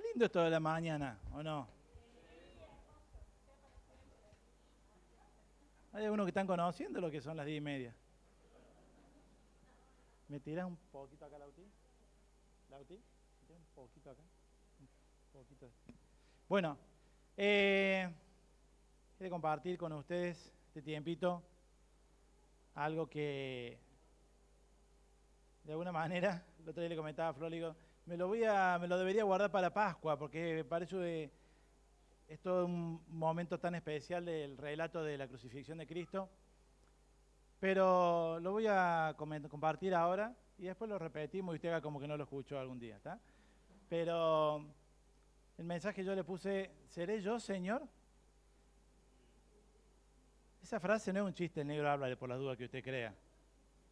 lindo esto de la mañana, ¿o no? Hay algunos que están conociendo lo que son las 10:30. ¿Me tiras un poquito acá, Lauti? ¿Lauti? ¿Me tiras un poquito acá? Un poquito. Bueno, quiero compartir con ustedes este tiempito algo que de alguna manera, el otro día le comentaba a Flor, le digo, me lo debería guardar para Pascua, porque parece que es todo un momento tan especial del relato de la crucifixión de Cristo, pero lo voy a compartir ahora y después lo repetimos y usted haga como que no lo escuchó algún día, ¿está? Pero el mensaje yo le puse, ¿seré yo, Señor? Esa frase no es un chiste, el negro habla por las dudas que usted crea.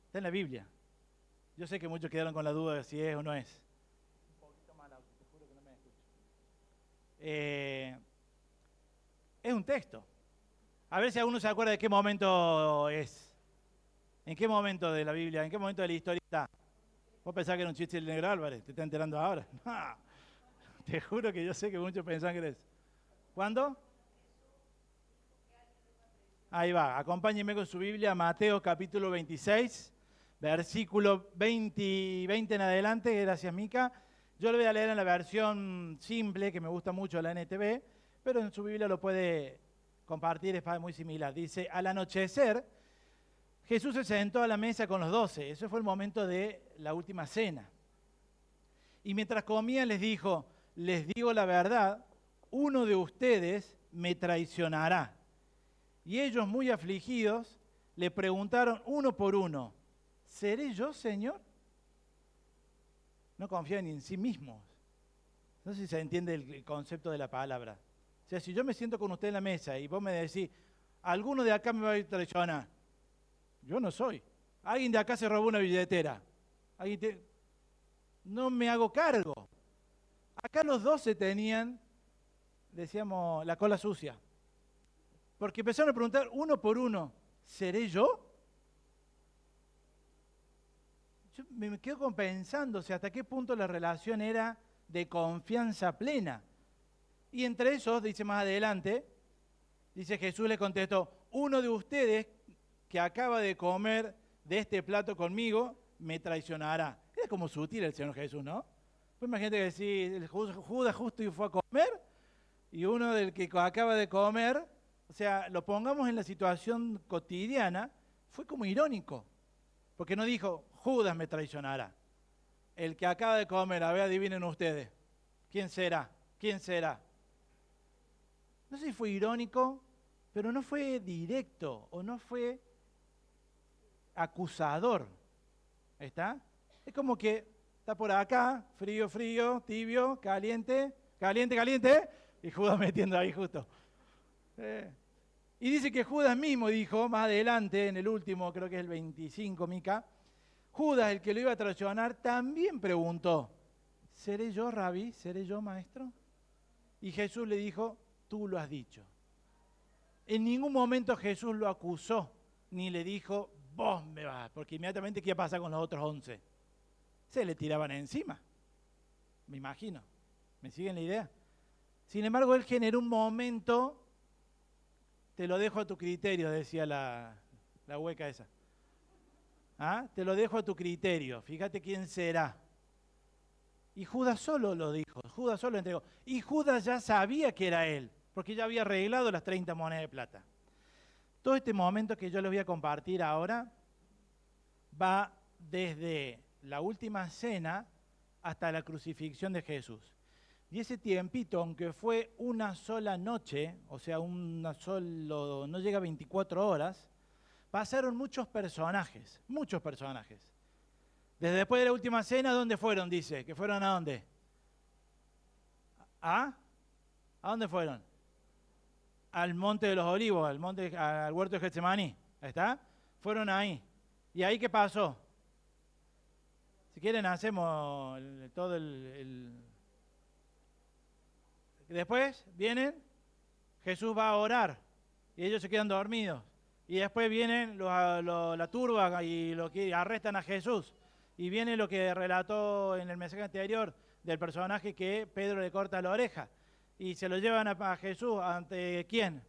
Está en la Biblia. Yo sé que muchos quedaron con la duda de si es o no es. Un poquito más alto, te juro que no me escucho. Es un texto. A ver si alguno se acuerda de qué momento es. ¿En qué momento de la Biblia, en qué momento de la historia está? ¿Vos pensás que era un chiste del negro Álvarez? ¿Te está enterando ahora? No, te juro que yo sé que muchos pensaban que era eso. ¿Cuándo? Ahí va, acompáñenme con su Biblia, Mateo capítulo 26, versículo 20 en adelante, gracias Mica. Yo lo voy a leer en la versión simple, que me gusta mucho, la NTV, pero en su Biblia lo puede compartir, es muy similar. Dice, al anochecer, Jesús se sentó a la mesa con los 12, eso fue el momento de la última cena. Y mientras comían les dijo, les digo la verdad, uno de ustedes me traicionará. Y ellos, muy afligidos, le preguntaron uno por uno, ¿seré yo, Señor? No confían ni en sí mismos. No sé si se entiende el concepto de la palabra. O sea, si yo me siento con usted en la mesa y vos me decís, alguno de acá me va a traicionar, yo no soy. Alguien de acá se robó una billetera. No me hago cargo. Acá los 12 tenían, decíamos, la cola sucia. Porque empezaron a preguntar uno por uno, ¿seré yo? Yo me quedo pensando hasta qué punto la relación era de confianza plena. Y entre esos, dice más adelante, dice Jesús le contestó, uno de ustedes que acaba de comer de este plato conmigo, me traicionará. Era como sutil el Señor Jesús, ¿no? Pues imagínate que si Judas justo y fue a comer, y uno del que acaba de comer, o sea, lo pongamos en la situación cotidiana, fue como irónico, porque no dijo, Judas me traicionará. El que acaba de comer, a ver, adivinen ustedes, ¿quién será? ¿Quién será? No sé si fue irónico, pero no fue directo o no fue acusador. ¿Está? Es como que está por acá, frío, frío, tibio, caliente, caliente, caliente, y Judas metiendo ahí justo. Y dice que Judas mismo dijo, más adelante, en el último, creo que es el 25, Mica, Judas, el que lo iba a traicionar, también preguntó, ¿seré yo, Rabí? ¿Seré yo, maestro? Y Jesús le dijo, tú lo has dicho. En ningún momento Jesús lo acusó, ni le dijo, vos me vas, porque inmediatamente, ¿qué pasa con los otros 11? Se le tiraban encima, me imagino. ¿Me siguen la idea? Sin embargo, él generó un momento, te lo dejo a tu criterio, decía la hueca esa. ¿Ah? Te lo dejo a tu criterio, fíjate quién será. Y Judas solo lo dijo, Judas solo entregó. Y Judas ya sabía que era él, porque ya había arreglado las 30 monedas de plata. Todo este momento que yo les voy a compartir ahora va desde la última cena hasta la crucifixión de Jesús. Y ese tiempito, aunque fue una sola noche, o sea, no llega a 24 horas, pasaron muchos personajes, muchos personajes. Desde después de la última cena, ¿dónde fueron? Dice, ¿que fueron a dónde? ¿Ah? ¿A dónde fueron? Al Monte de los Olivos, al huerto de Getsemaní. ¿Ahí está? Fueron ahí. ¿Y ahí qué pasó? Si quieren hacemos todo Después vienen, Jesús va a orar y ellos se quedan dormidos. Y después vienen la turba y lo que arrestan a Jesús. Y viene lo que relató en el mensaje anterior del personaje que Pedro le corta la oreja. Y se lo llevan a Jesús, ¿ante quién?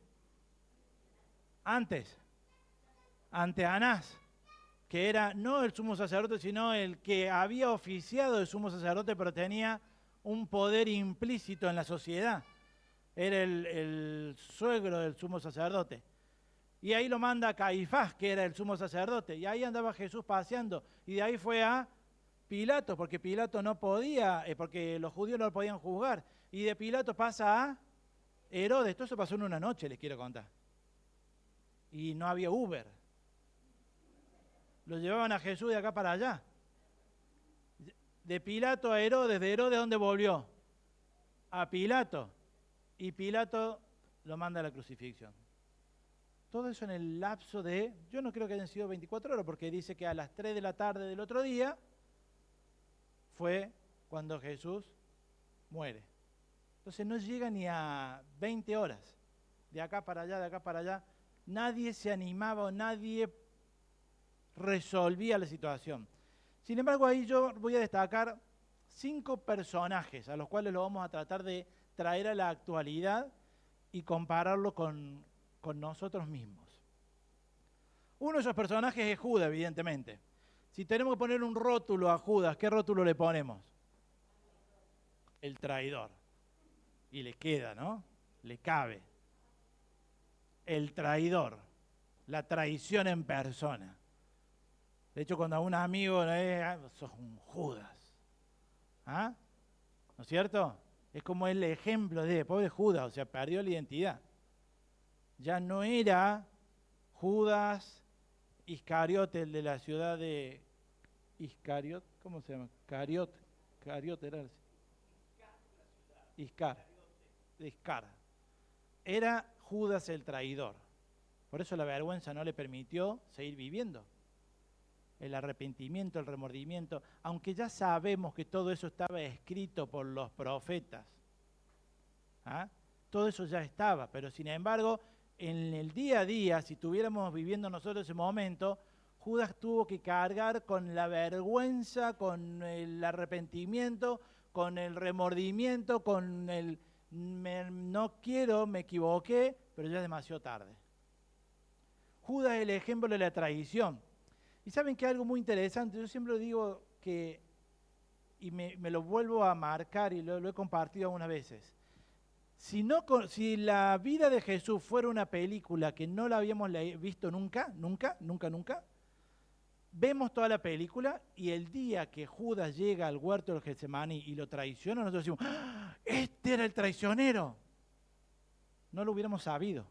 Ante Anás, que era no el sumo sacerdote, sino el que había oficiado de sumo sacerdote, pero tenía un poder implícito en la sociedad. Era el suegro del sumo sacerdote. Y ahí lo manda a Caifás, que era el sumo sacerdote. Y ahí andaba Jesús paseando. Y de ahí fue a Pilato, porque Pilato no podía, porque los judíos no lo podían juzgar. Y de Pilato pasa a Herodes. Todo eso pasó en una noche, les quiero contar. Y no había Uber. Lo llevaban a Jesús de acá para allá. De Pilato a Herodes, de Herodes, ¿dónde volvió? A Pilato. Y Pilato lo manda a la crucifixión. Todo eso en el lapso de, yo no creo que hayan sido 24 horas, porque dice que a las 3 de la tarde del otro día fue cuando Jesús muere. Entonces no llega ni a 20 horas, de acá para allá, de acá para allá. Nadie se animaba, nadie resolvía la situación. Sin embargo, ahí yo voy a destacar 5 personajes a los cuales lo vamos a tratar de traer a la actualidad y compararlo con nosotros mismos. Uno de esos personajes es Judas, evidentemente. Si tenemos que poner un rótulo a Judas, ¿qué rótulo le ponemos? El traidor. Y le queda, ¿no? Le cabe. El traidor. La traición en persona. De hecho, cuando a un amigo sos un Judas. ¿Ah? ¿No es cierto? Es como el ejemplo de pobre Judas, o sea, perdió la identidad. Ya no era Judas Iscariote, el de la ciudad de Iscariot, ¿cómo se llama? Cariot era el... Iscar. Era Judas el traidor. Por eso la vergüenza no le permitió seguir viviendo. El arrepentimiento, el remordimiento, aunque ya sabemos que todo eso estaba escrito por los profetas. ¿Ah? Todo eso ya estaba, pero sin embargo, en el día a día, si estuviéramos viviendo nosotros ese momento, Judas tuvo que cargar con la vergüenza, con el arrepentimiento, con el remordimiento, con el no quiero, me equivoqué, pero ya es demasiado tarde. Judas es el ejemplo de la traición. Y saben que algo muy interesante, yo siempre digo que, y me lo vuelvo a marcar y lo he compartido algunas veces, si la vida de Jesús fuera una película que no la habíamos visto nunca, vemos toda la película y el día que Judas llega al huerto del Getsemaní y lo traiciona, nosotros decimos, ¡ah! Este era el traicionero. No lo hubiéramos sabido.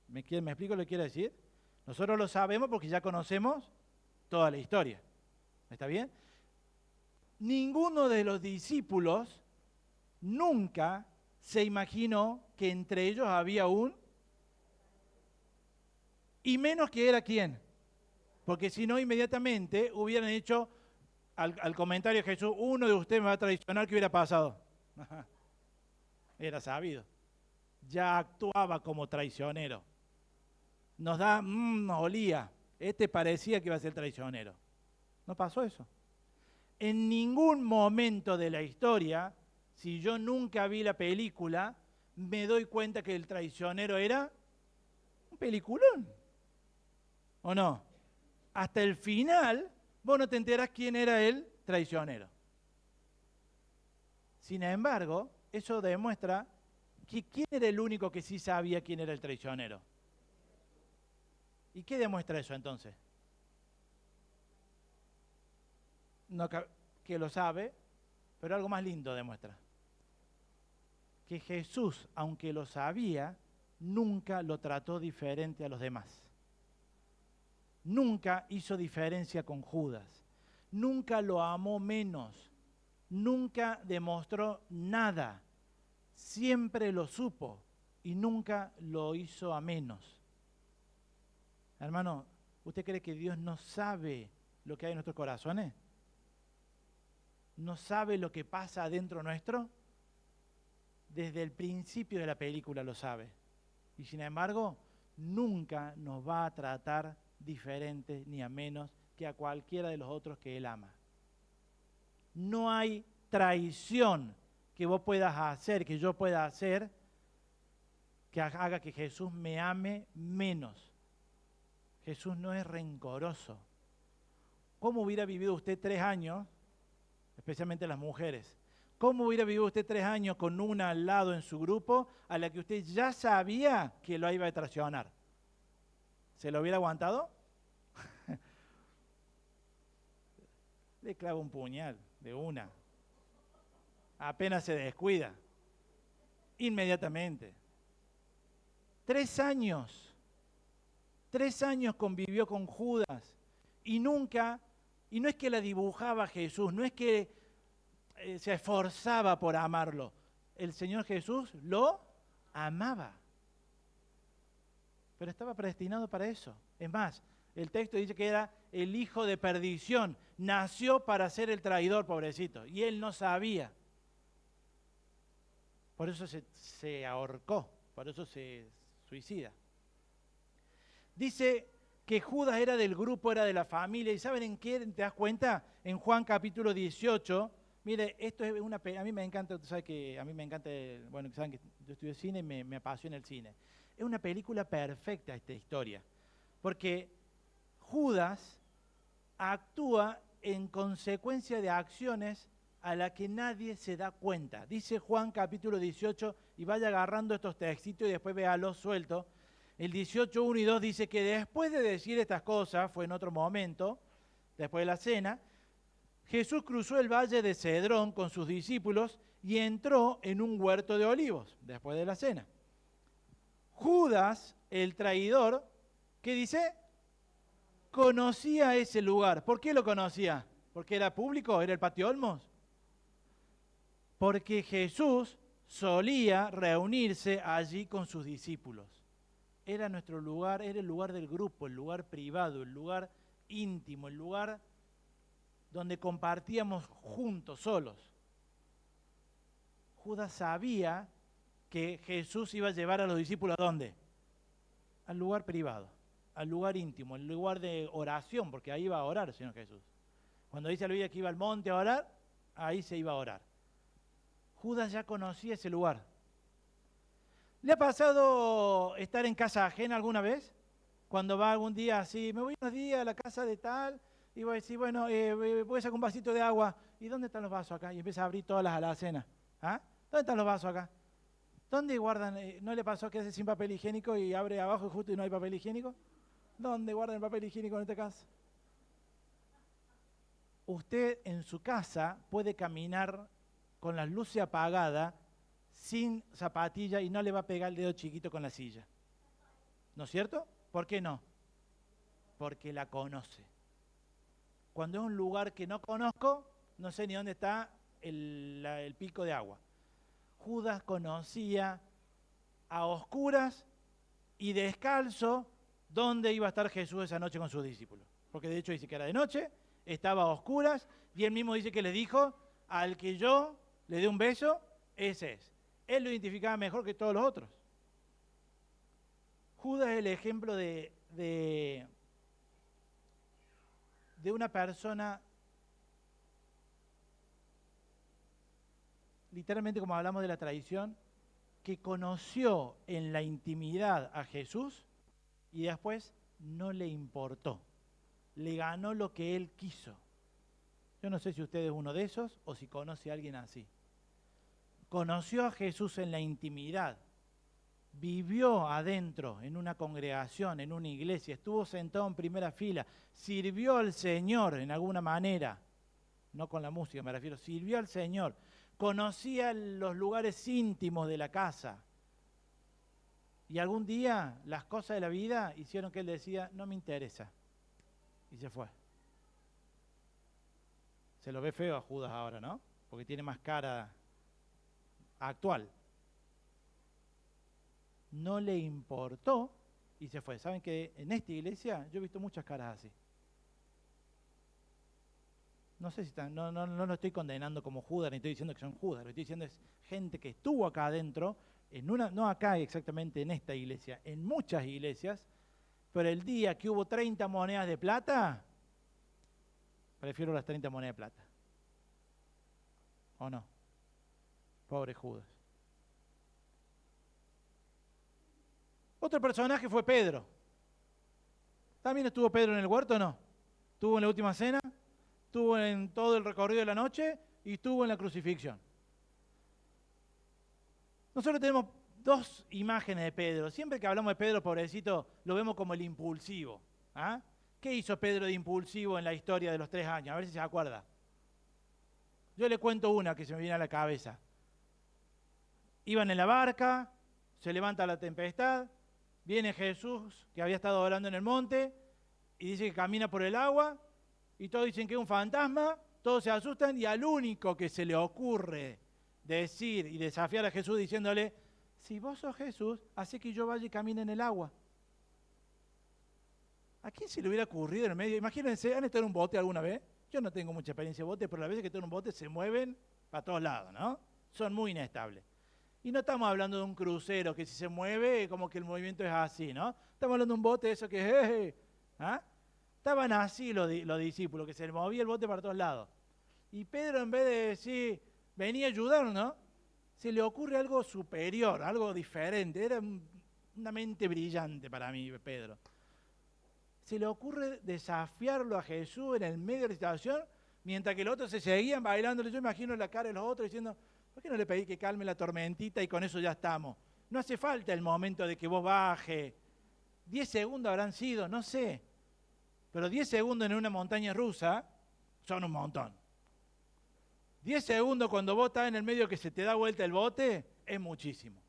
¿Me explico lo que quiero decir? Nosotros lo sabemos porque ya conocemos toda la historia. ¿Está bien? Ninguno de los discípulos nunca se imaginó que entre ellos había y menos que era quién. Porque si no, inmediatamente hubieran hecho al comentario de Jesús, uno de ustedes me va a traicionar, ¿qué hubiera pasado? Era sabido. Ya actuaba como traicionero. Nos olía. Este parecía que iba a ser traicionero. No pasó eso. En ningún momento de la historia, si yo nunca vi la película, me doy cuenta que el traicionero era un peliculón. ¿O no? Hasta el final, vos no te enterás quién era el traicionero. Sin embargo, eso demuestra que quién era el único que sí sabía quién era el traicionero. ¿Y qué demuestra eso entonces? No, que lo sabe, pero algo más lindo demuestra. Que Jesús, aunque lo sabía, nunca lo trató diferente a los demás. Nunca hizo diferencia con Judas. Nunca lo amó menos. Nunca demostró nada. Siempre lo supo y nunca lo hizo a menos. Hermano, ¿usted cree que Dios no sabe lo que hay en nuestros corazones? ¿No sabe lo que pasa adentro nuestro? Desde el principio de la película lo sabe. Y sin embargo, nunca nos va a tratar diferente ni a menos que a cualquiera de los otros que Él ama. No hay traición que vos puedas hacer, que yo pueda hacer, que haga que Jesús me ame menos. Jesús no es rencoroso. ¿Cómo hubiera vivido usted 3 años, especialmente las mujeres? ¿Cómo hubiera vivido usted 3 años con una al lado en su grupo a la que usted ya sabía que lo iba a traicionar? ¿Se lo hubiera aguantado? Le clava un puñal de una. Apenas se descuida. Inmediatamente. 3 años. 3 años convivió con Judas y nunca, y no es que la dibujaba Jesús, no es que se esforzaba por amarlo. El Señor Jesús lo amaba. Pero estaba predestinado para eso. Es más, el texto dice que era el hijo de perdición. Nació para ser el traidor, pobrecito. Y él no sabía. Por eso se ahorcó, por eso se suicida. Dice que Judas era del grupo, era de la familia. ¿Y saben en qué te das cuenta? En Juan capítulo 18. Mire, esto es a mí me encanta, tú sabes que a mí me encanta, bueno, saben que yo estudio cine y me apasiona el cine. Es una película perfecta esta historia, porque Judas actúa en consecuencia de acciones a las que nadie se da cuenta. Dice Juan capítulo 18, y vaya agarrando estos textitos y después véalos sueltos. El 18, 1 y 2 dice que después de decir estas cosas, fue en otro momento, después de la cena, Jesús cruzó el valle de Cedrón con sus discípulos y entró en un huerto de olivos, después de la cena. Judas, el traidor, ¿qué dice? Conocía ese lugar. ¿Por qué lo conocía? ¿Porque era público? ¿Era el patio Olmos? Porque Jesús solía reunirse allí con sus discípulos. Era nuestro lugar, era el lugar del grupo, el lugar privado, el lugar íntimo, el lugar donde compartíamos juntos, solos. Judas sabía que Jesús iba a llevar a los discípulos ¿a dónde? Al lugar privado, al lugar íntimo, al lugar de oración, porque ahí iba a orar el Señor Jesús. Cuando dice la Biblia que iba al monte a orar, ahí se iba a orar. Judas ya conocía ese lugar. ¿Le ha pasado estar en casa ajena alguna vez? Cuando va algún día así, me voy unos días a la casa de tal, y voy a decir, bueno, voy a sacar un vasito de agua. ¿Y dónde están los vasos acá? Y empieza a abrir todas las alacenas. ¿Ah? ¿Dónde están los vasos acá? ¿Dónde guardan? ¿No le pasó que hace sin papel higiénico y abre abajo y justo y no hay papel higiénico? ¿Dónde guardan el papel higiénico en esta casa? Usted en su casa puede caminar con las luces apagadas, sin zapatilla y no le va a pegar el dedo chiquito con la silla. ¿No es cierto? ¿Por qué no? Porque la conoce. Cuando es un lugar que no conozco, no sé ni dónde está el pico de agua. Judas conocía a oscuras y descalzo dónde iba a estar Jesús esa noche con sus discípulos. Porque de hecho dice que era de noche, estaba a oscuras, y él mismo dice que les dijo, al que yo le dé un beso, ese es. Él lo identificaba mejor que todos los otros. Judas es el ejemplo de una persona, literalmente como hablamos de la tradición, que conoció en la intimidad a Jesús y después no le importó. Le ganó lo que él quiso. Yo no sé si usted es uno de esos o si conoce a alguien así. Conoció a Jesús en la intimidad, vivió adentro en una congregación, en una iglesia, estuvo sentado en primera fila, sirvió al Señor en alguna manera, no con la música me refiero, sirvió al Señor, conocía los lugares íntimos de la casa. Y algún día las cosas de la vida hicieron que él decía, no me interesa. Y se fue. Se lo ve feo a Judas ahora, ¿no? Porque tiene más cara actual. No le importó y se fue. ¿Saben que en esta iglesia yo he visto muchas caras así? No sé si están, no lo estoy condenando como Judas, ni estoy diciendo que son Judas, lo que estoy diciendo es gente que estuvo acá adentro, no acá exactamente en esta iglesia, en muchas iglesias, pero el día que hubo 30 monedas de plata, prefiero las 30 monedas de plata. ¿O no? Pobre Judas. Otro personaje fue Pedro. ¿También estuvo Pedro en el huerto o no? ¿Estuvo en la última cena? ¿Estuvo en todo el recorrido de la noche? Y estuvo en la crucifixión. Nosotros tenemos dos imágenes de Pedro. Siempre que hablamos de Pedro, pobrecito, lo vemos como el impulsivo. ¿Ah? ¿Qué hizo Pedro de impulsivo en la historia de los 3 años? A ver si se acuerda. Yo le cuento una que se me viene a la cabeza. Iban en la barca, se levanta la tempestad, viene Jesús, que había estado orando en el monte, y dice que camina por el agua, y todos dicen que es un fantasma, todos se asustan, y al único que se le ocurre decir y desafiar a Jesús diciéndole, si vos sos Jesús, hace que yo vaya y camine en el agua. ¿A quién se le hubiera ocurrido en el medio? Imagínense, ¿han estado en un bote alguna vez? Yo no tengo mucha experiencia de bote, pero las veces que estoy en un bote se mueven para todos lados, ¿no? Son muy inestables. Y no estamos hablando de un crucero que si se mueve, como que el movimiento es así, ¿no? Estamos hablando de un bote, eso que es... ¿Ah? Estaban así los discípulos, que se le movía el bote para todos lados. Y Pedro, en vez de decir, venía a ayudarnos, ¿no? Se le ocurre algo superior, algo diferente. Era una mente brillante para mí, Pedro. Se le ocurre desafiarlo a Jesús en el medio de la situación, mientras que los otros se seguían bailando. Yo imagino la cara de los otros diciendo, ¿por qué no le pedí que calme la tormentita y con eso ya estamos? No hace falta el momento de que vos baje. 10 segundos habrán sido, no sé. Pero 10 segundos en una montaña rusa son un montón. 10 segundos cuando vos estás en el medio que se te da vuelta el bote, es muchísimo.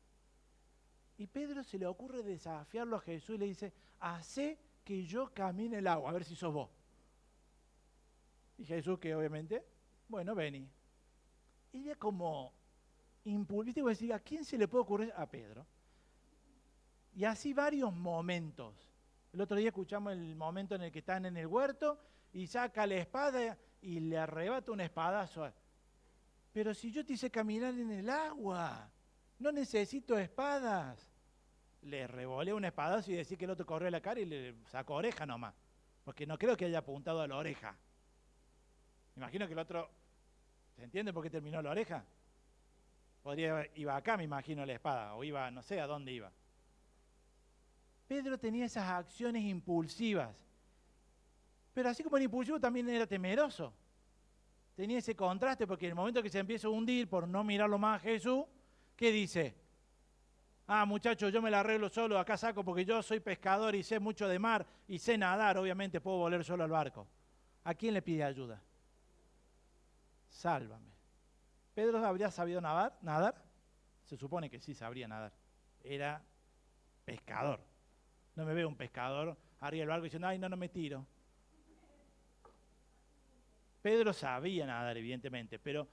Y Pedro se le ocurre desafiarlo a Jesús y le dice, hacé que yo camine el agua, a ver si sos vos. Y Jesús, que obviamente, bueno, vení. Y ya como impulsivamente voy a decir, ¿a quién se le puede ocurrir? A Pedro. Y así varios momentos. El otro día escuchamos el momento en el que están en el huerto y saca la espada y le arrebata un espadazo. Pero si yo te hice caminar en el agua, no necesito espadas. Le revolé un espadazo y decía que el otro corrió a la cara y le sacó oreja nomás. Porque no creo que haya apuntado a la oreja. Me imagino que el otro... ¿Se entiende por qué terminó la oreja? Iba acá, me imagino, la espada. O iba, no sé a dónde iba. Pedro tenía esas acciones impulsivas. Pero así como era impulsivo, también era temeroso. Tenía ese contraste porque en el momento que se empieza a hundir por no mirarlo más a Jesús, ¿qué dice? Ah, muchachos, yo me la arreglo solo, acá saco porque yo soy pescador y sé mucho de mar y sé nadar, obviamente puedo volver solo al barco. ¿A quién le pide ayuda? Sálvame. ¿Pedro habría sabido nadar? Se supone que sí sabría nadar. Era pescador. No me veo un pescador arriba del barco diciendo, ay, no me tiro. Pedro sabía nadar, evidentemente, pero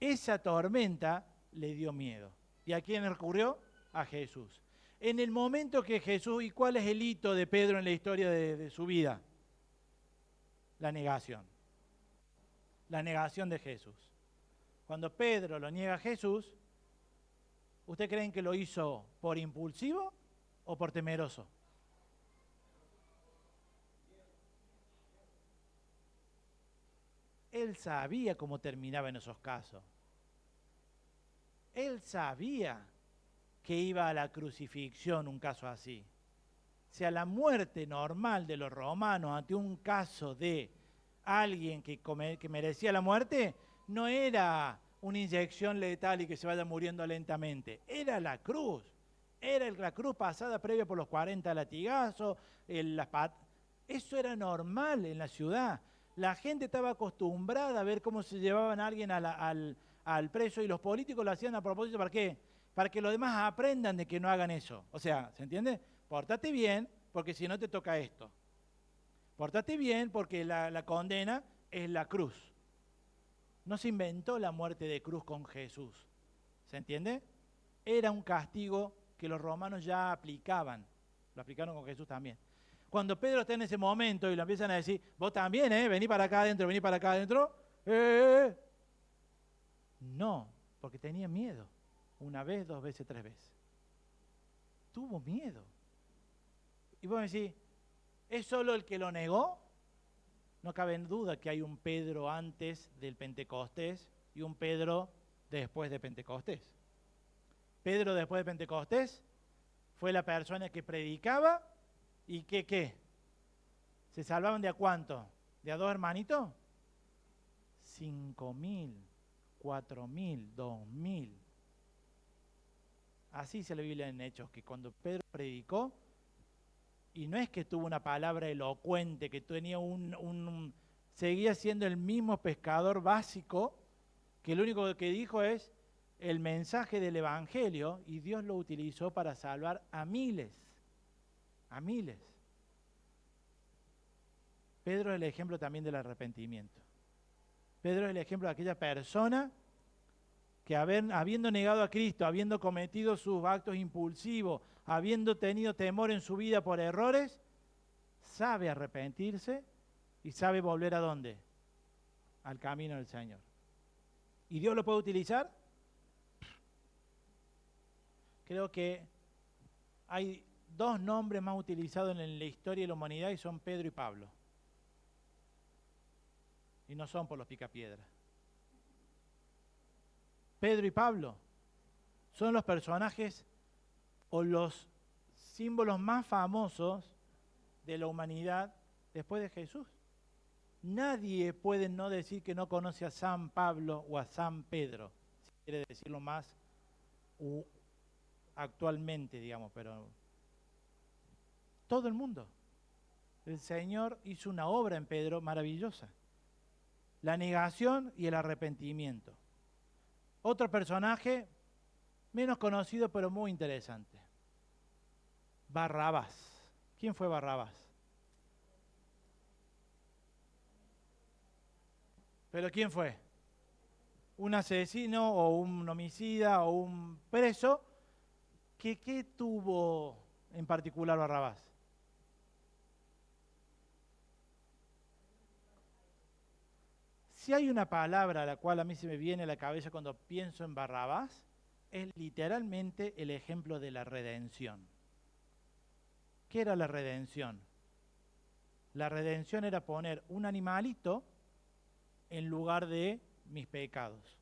esa tormenta le dio miedo. ¿Y a quién recurrió? A Jesús. En el momento que Jesús, ¿y cuál es el hito de Pedro en la historia de su vida? La negación. La negación de Jesús. Cuando Pedro lo niega a Jesús, ¿ustedes creen que lo hizo por impulsivo o por temeroso? Él sabía cómo terminaba en esos casos. Él sabía que iba a la crucifixión un caso así. O sea, la muerte normal de los romanos ante un caso de alguien que merecía la muerte no era una inyección letal y que se vaya muriendo lentamente. Era la cruz. Era la cruz pasada previa por los 40 latigazos. Eso era normal en la ciudad. La gente estaba acostumbrada a ver cómo se llevaban a alguien al preso y los políticos lo hacían a propósito. ¿Para qué? Para que los demás aprendan de que no hagan eso. O sea, ¿se entiende? Pórtate bien porque si no te toca esto. Pórtate bien porque la condena es la cruz. No se inventó la muerte de cruz con Jesús. ¿Se entiende? Era un castigo que los romanos ya aplicaban. Lo aplicaron con Jesús también. Cuando Pedro está en ese momento y lo empiezan a decir, vos también, vení para acá adentro, vení para acá adentro. No, porque tenía miedo. Una vez, 2 veces, 3 veces. Tuvo miedo. Y vos me decís, ¿es solo el que lo negó? No cabe en duda que hay un Pedro antes del Pentecostés y un Pedro después de Pentecostés. Pedro después de Pentecostés fue la persona que predicaba y que, ¿qué? ¿Se salvaban de a cuánto? ¿De a dos hermanitos? 5.000, 4.000, 2.000. Así se le Biblia en Hechos, que cuando Pedro predicó, y no es que tuvo una palabra elocuente, que tenía seguía siendo el mismo pescador básico, que lo único que dijo es el mensaje del Evangelio, y Dios lo utilizó para salvar a miles, a miles. Pedro es el ejemplo también del arrepentimiento. Pedro es el ejemplo de aquella persona que habiendo negado a Cristo, habiendo cometido sus actos impulsivos, habiendo tenido temor en su vida por errores, sabe arrepentirse y sabe volver ¿a dónde? Al camino del Señor. ¿Y Dios lo puede utilizar? Creo que hay dos nombres más utilizados en la historia de la humanidad y son Pedro y Pablo. Y no son por los picapiedras. Pedro y Pablo son los personajes o los símbolos más famosos de la humanidad después de Jesús. Nadie puede no decir que no conoce a San Pablo o a San Pedro, si quiere decirlo más actualmente, digamos, pero todo el mundo. El Señor hizo una obra en Pedro maravillosa. La negación y el arrepentimiento. Otro personaje menos conocido pero muy interesante. Barrabás. ¿Quién fue Barrabás? ¿Pero quién fue? Un asesino o un homicida o un preso. ¿Qué tuvo en particular Barrabás? Si hay una palabra a la cual a mí se me viene a la cabeza cuando pienso en Barrabás, es literalmente el ejemplo de la redención. ¿Qué era la redención? La redención era poner un animalito en lugar de mis pecados.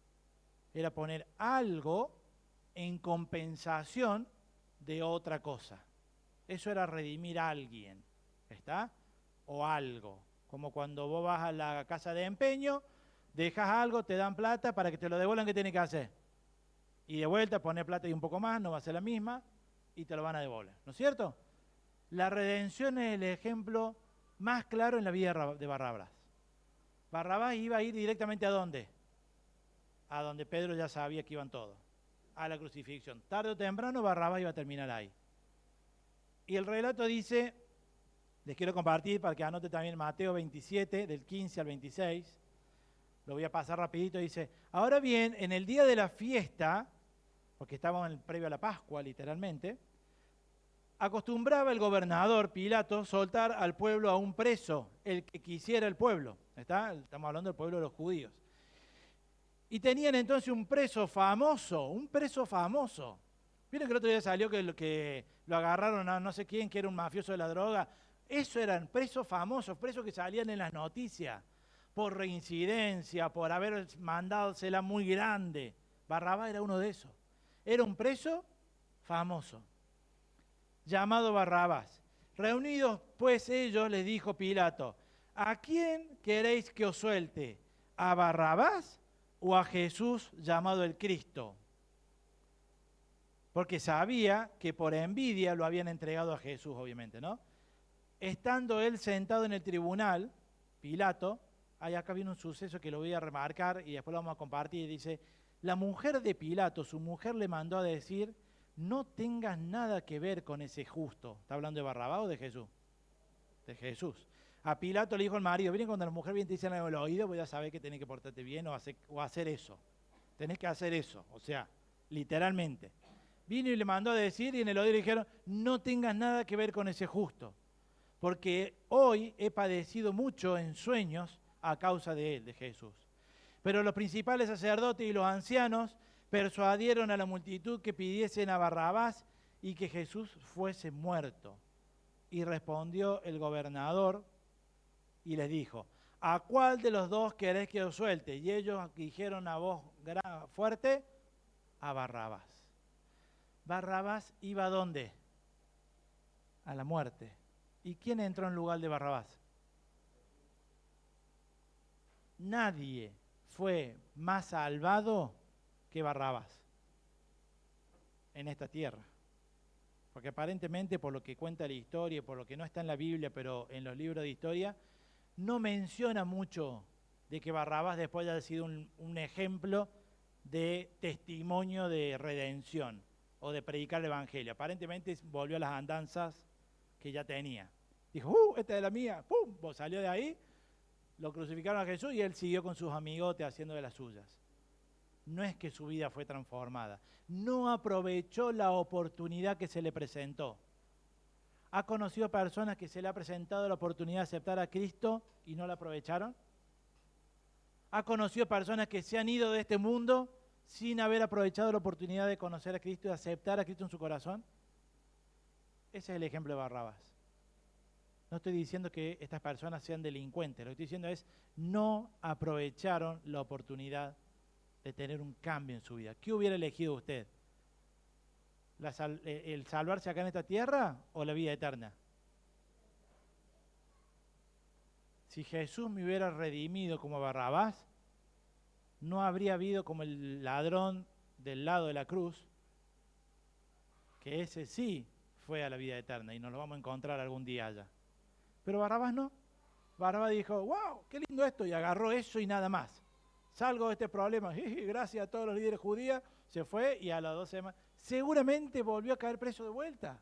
Era poner algo en compensación de otra cosa. Eso era redimir a alguien, ¿está? O algo. Como cuando vos vas a la casa de empeño, dejas algo, te dan plata para que te lo devuelvan, ¿qué tienes que hacer? Y de vuelta poner plata y un poco más, no va a ser la misma, y te lo van a devolver, ¿no es cierto? La redención es el ejemplo más claro en la vida de Barrabás. Barrabás iba a ir directamente ¿a dónde? A donde Pedro ya sabía que iban todos, a la crucifixión. Tarde o temprano Barrabás iba a terminar ahí. Y el relato dice, les quiero compartir para que anote también Mateo 27, del 15 al 26, lo voy a pasar rapidito, dice, ahora bien, en el día de la fiesta, porque estábamos previo a la Pascua, literalmente, acostumbraba el gobernador Pilato soltar al pueblo a un preso, el que quisiera el pueblo, ¿está? Estamos hablando del pueblo de los judíos. Y tenían entonces un preso famoso. Vieron que el otro día salió que lo agarraron a no sé quién, que era un mafioso de la droga. Eso eran presos famosos, presos que salían en las noticias por reincidencia, por haber mandársela muy grande. Barrabás era uno de esos. Era un preso famoso, llamado Barrabás. Reunidos pues ellos, les dijo Pilato, ¿a quién queréis que os suelte? ¿A Barrabás o a Jesús llamado el Cristo? Porque sabía que por envidia lo habían entregado a Jesús, obviamente, ¿no? Estando él sentado en el tribunal, Pilato, acá viene un suceso que lo voy a remarcar y después lo vamos a compartir, dice, la mujer de Pilato, su mujer le mandó a decir, no tengas nada que ver con ese justo. ¿Está hablando de Barrabás o de Jesús? De Jesús. A Pilato le dijo el marido, miren cuando la mujer viene y te dice algo en el oído, voy a saber que tenés que portarte bien o hacer eso. Tenés que hacer eso, o sea, literalmente. Vino y le mandó a decir y en el oído le dijeron, no tengas nada que ver con ese justo, porque hoy he padecido mucho en sueños a causa de él, de Jesús. Pero los principales sacerdotes y los ancianos persuadieron a la multitud que pidiesen a Barrabás y que Jesús fuese muerto. Y respondió el gobernador y les dijo, ¿a cuál de los dos querés que os suelte? Y ellos dijeron a voz fuerte, a Barrabás. Barrabás iba ¿a dónde? A la muerte. ¿Y quién entró en lugar de Barrabás? Nadie fue más salvado que Barrabás en esta tierra. Porque aparentemente, por lo que cuenta la historia, por lo que no está en la Biblia, pero en los libros de historia, no menciona mucho de que Barrabás después haya sido un ejemplo de testimonio de redención o de predicar el evangelio. Aparentemente volvió a las andanzas que ya tenía. Dijo, esta es la mía, ¡pum! Salió de ahí, lo crucificaron a Jesús y él siguió con sus amigotes haciendo de las suyas. No es que su vida fue transformada, no aprovechó la oportunidad que se le presentó. ¿Ha conocido personas que se le ha presentado la oportunidad de aceptar a Cristo y no la aprovecharon? ¿Ha conocido personas que se han ido de este mundo sin haber aprovechado la oportunidad de conocer a Cristo y de aceptar a Cristo en su corazón? Ese es el ejemplo de Barrabás. No estoy diciendo que estas personas sean delincuentes, lo que estoy diciendo es no aprovecharon la oportunidad de tener un cambio en su vida. ¿Qué hubiera elegido usted? ¿El salvarse acá en esta tierra o la vida eterna? Si Jesús me hubiera redimido como Barrabás, no habría habido como el ladrón del lado de la cruz, que ese sí fue a la vida eterna y nos lo vamos a encontrar algún día allá. Pero Barrabás no. Barrabás dijo, wow, qué lindo esto, y agarró eso y nada más. Salgo de este problema, gracias a todos los líderes judíos, se fue y a las 2 semanas, seguramente volvió a caer preso de vuelta.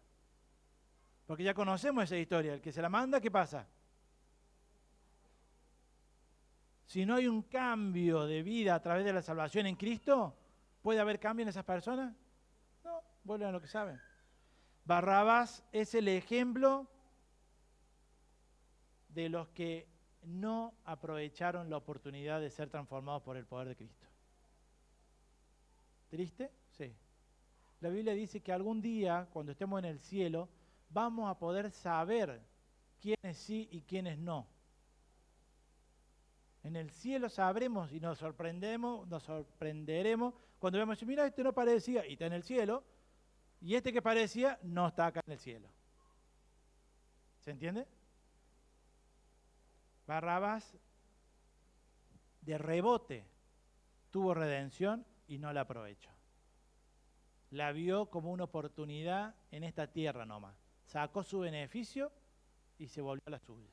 Porque ya conocemos esa historia, el que se la manda, ¿qué pasa? Si no hay un cambio de vida a través de la salvación en Cristo, ¿puede haber cambio en esas personas? No, vuelven a lo que saben. Barrabás es el ejemplo de los que no aprovecharon la oportunidad de ser transformados por el poder de Cristo. ¿Triste? Sí. La Biblia dice que algún día, cuando estemos en el cielo, vamos a poder saber quiénes sí y quiénes no. En el cielo sabremos y nos sorprenderemos cuando vemos, mira, este no parecía, y está en el cielo, y este que parecía no está acá en el cielo. ¿Se entiende? Barrabás de rebote tuvo redención y no la aprovechó. La vio como una oportunidad en esta tierra nomás. Sacó su beneficio y se volvió a las suyas.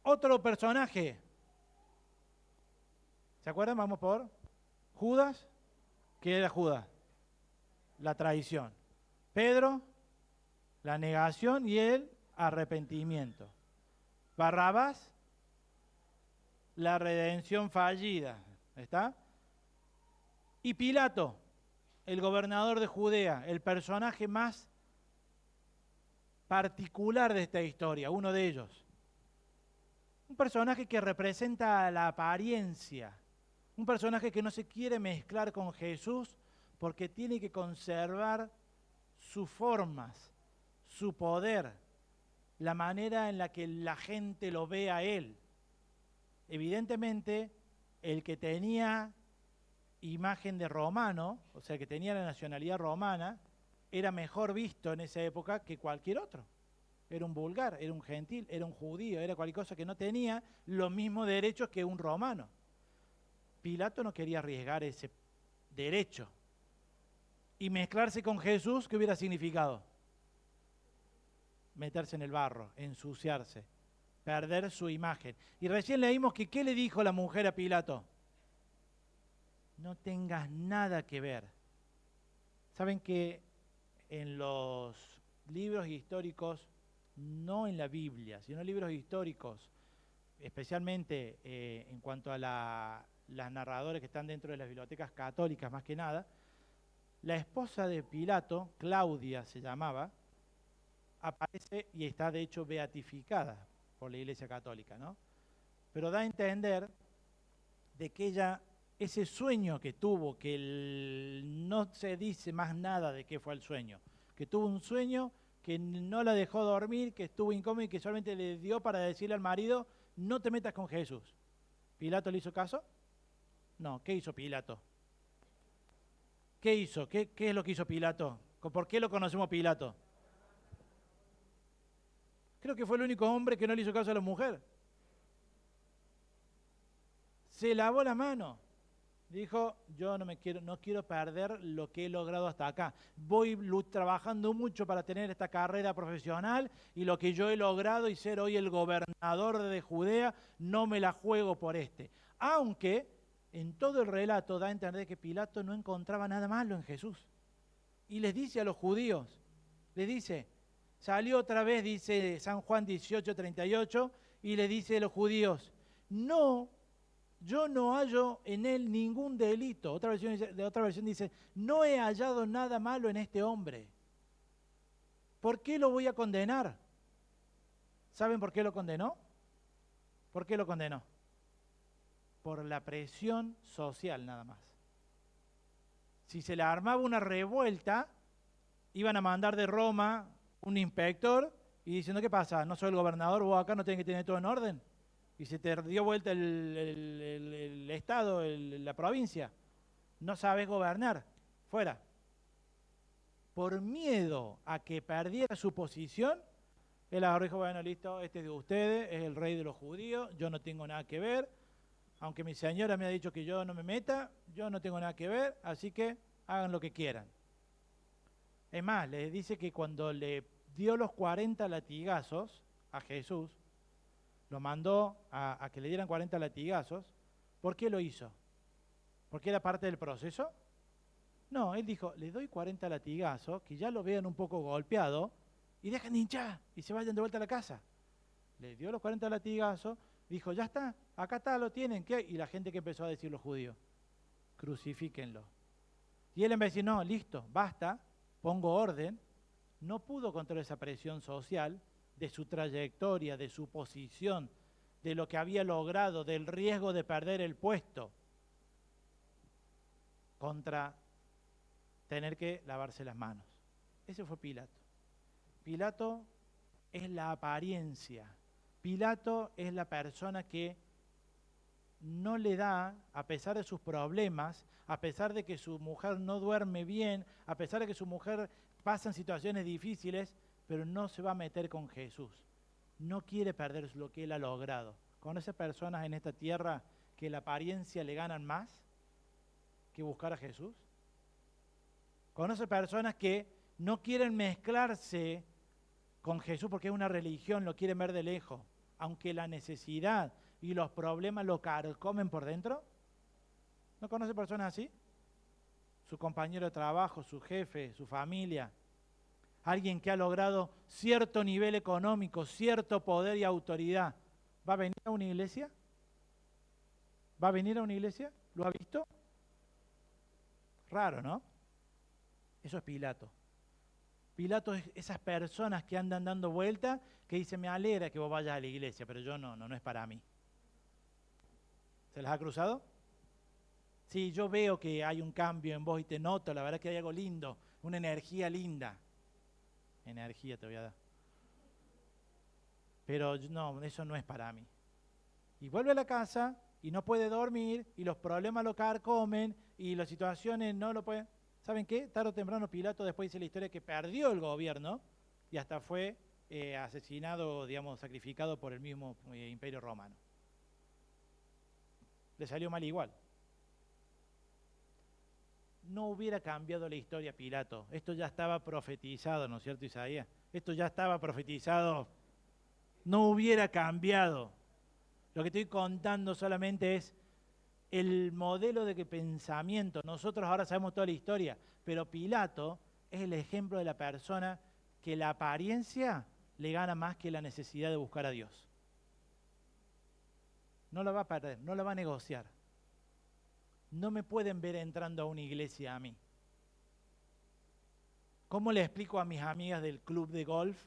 Otro personaje. ¿Se acuerdan? Vamos por Judas. ¿Qué era Judas? La traición. Pedro, la negación y el arrepentimiento. Barrabás, la redención fallida. ¿Está? Y Pilato, el gobernador de Judea, el personaje más particular de esta historia, uno de ellos. Un personaje que representa la apariencia, un personaje que no se quiere mezclar con Jesús porque tiene que conservar sus formas, su poder, la manera en la que la gente lo ve a él. Evidentemente, el que tenía imagen de romano, o sea, que tenía la nacionalidad romana, era mejor visto en esa época que cualquier otro. Era un vulgar, era un gentil, era un judío, era cualquier cosa que no tenía los mismos derechos que un romano. Pilato no quería arriesgar ese derecho. Y mezclarse con Jesús, ¿qué hubiera significado? Meterse en el barro, ensuciarse, perder su imagen. Y recién leímos que ¿qué le dijo la mujer a Pilato? No tengas nada que ver. Saben que en los libros históricos, no en la Biblia, sino en libros históricos, especialmente en cuanto a las narradores que están dentro de las bibliotecas católicas más que nada, la esposa de Pilato, Claudia se llamaba, aparece y está de hecho beatificada por la Iglesia Católica, ¿no? Pero da a entender de que ella, ese sueño que tuvo, que no se dice más nada de qué fue el sueño, que tuvo un sueño que no la dejó dormir, que estuvo incómodo y que solamente le dio para decirle al marido, no te metas con Jesús. ¿Pilato le hizo caso? No, ¿qué hizo Pilato? ¿Qué hizo? ¿Qué es lo que hizo Pilato? ¿Por qué lo conocemos Pilato? Creo que fue el único hombre que no le hizo caso a la mujer. Se lavó la mano. Dijo, yo no quiero perder lo que he logrado hasta acá. Voy trabajando mucho para tener esta carrera profesional y lo que yo he logrado y ser hoy el gobernador de Judea, no me la juego por este. Aunque en todo el relato da a entender que Pilato no encontraba nada malo en Jesús. Y les dice a los judíos, les dice, salió otra vez, dice San Juan 18:38, y le dice a los judíos, no, yo no hallo en él ningún delito. Otra versión dice, no he hallado nada malo en este hombre. ¿Por qué lo voy a condenar? ¿Saben por qué lo condenó? ¿Por qué lo condenó? Por la presión social nada más. Si se le armaba una revuelta, iban a mandar de Roma un inspector y diciendo, ¿qué pasa? ¿No soy el gobernador? ¿Vos acá no tenés que tener todo en orden? Y se te dio vuelta el estado, la provincia. No sabes gobernar. Fuera. Por miedo a que perdiera su posición, él agarró y dijo, bueno, listo, este es de ustedes, es el rey de los judíos, yo no tengo nada que ver. Aunque mi señora me ha dicho que yo no me meta, yo no tengo nada que ver, así que hagan lo que quieran. Es más, le dice que cuando le dio los 40 latigazos a Jesús, lo mandó a que le dieran 40 latigazos. ¿Por qué lo hizo? ¿Porque era parte del proceso? No, él dijo, le doy 40 latigazos, que ya lo vean un poco golpeado, y dejen de hinchar, y se vayan de vuelta a la casa. Le dio los 40 latigazos, dijo, ya está, acá está, lo tienen, ¿qué? Y la gente que empezó a decir los judíos, crucifíquenlo. Y él en vez de decir, no, listo, basta, pongo orden, no pudo controlar esa presión social de su trayectoria, de su posición, de lo que había logrado, del riesgo de perder el puesto, contra tener que lavarse las manos. Ese fue Pilato. Pilato es la apariencia. Pilato es la persona que no le da, a pesar de sus problemas, a pesar de que su mujer no duerme bien, a pesar de que su mujer pasa en situaciones difíciles, pero no se va a meter con Jesús. No quiere perder lo que él ha logrado. ¿Conoce personas en esta tierra que la apariencia le ganan más que buscar a Jesús? ¿Conoce personas que no quieren mezclarse con Jesús porque es una religión, lo quieren ver de lejos, aunque la necesidad y los problemas lo carcomen por dentro? ¿No conoce personas así? Su compañero de trabajo, su jefe, su familia, alguien que ha logrado cierto nivel económico, cierto poder y autoridad. ¿Va a venir a una iglesia? ¿Va a venir a una iglesia? ¿Lo ha visto? Raro, ¿no? Eso es Pilato. Pilato es esas personas que andan dando vueltas, que dicen, me alegra que vos vayas a la iglesia, pero yo no es para mí. ¿Se las ha cruzado? Sí, yo veo que hay un cambio en vos y te noto, la verdad que hay algo lindo, una energía linda. Energía te voy a dar. Pero no, eso no es para mí. Y vuelve a la casa y no puede dormir y los problemas lo carcomen y las situaciones no lo pueden... ¿Saben qué? Tarde o temprano Pilato después dice la historia que perdió el gobierno y hasta fue asesinado, digamos, sacrificado por el mismo Imperio Romano. Le salió mal igual. No hubiera cambiado la historia Pilato. Esto ya estaba profetizado, ¿no es cierto, Isaías? Esto ya estaba profetizado. No hubiera cambiado. Lo que estoy contando solamente es el modelo de pensamiento. Nosotros ahora sabemos toda la historia, pero Pilato es el ejemplo de la persona que la apariencia le gana más que la necesidad de buscar a Dios. No la va a perder, no la va a negociar. No me pueden ver entrando a una iglesia a mí. ¿Cómo le explico a mis amigas del club de golf